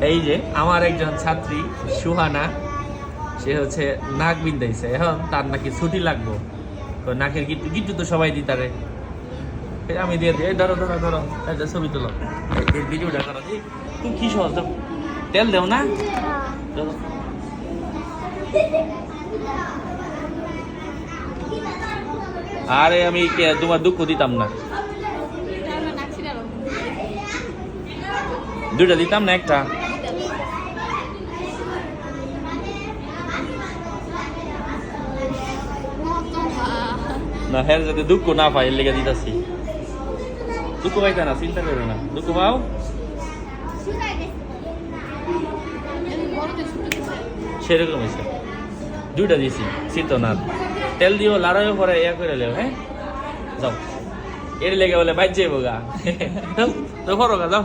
এই যে আমার একজন ছাত্রী সুহানা, সে হচ্ছে নাক বিন্দাইছে, এখন তার নাকি ছুটি লাগবো, তো নাকের গিট্টু গিট্টু তো সবাই দিই তারে, আমি দিয়ে দিই। ধরো ধরো ধরো, একটা ছবি তোলো, এই ভিডিওটা করো। তুমি কি সহজ, তেল দেও না? ধরো। আরে আমি তোমার দুঃখ দিতাম না, দুইটা দিতাম না, একটা। না হ্যাঁ, যাতে দুঃখ না পাই এর লেগে দিতাছি। দুঃখ পাইতা না, চিন্তা করো না, দুঃখ পাও সেরকম হয়েছে। দুইটা দিয়েছি, চিন্তা না, তেল দিও, লাড়াইও পরে ইয়া করে লেও। হ্যাঁ যাও, এর লেগে বলে বাইর যাইব গা, তো করো গা, যাও।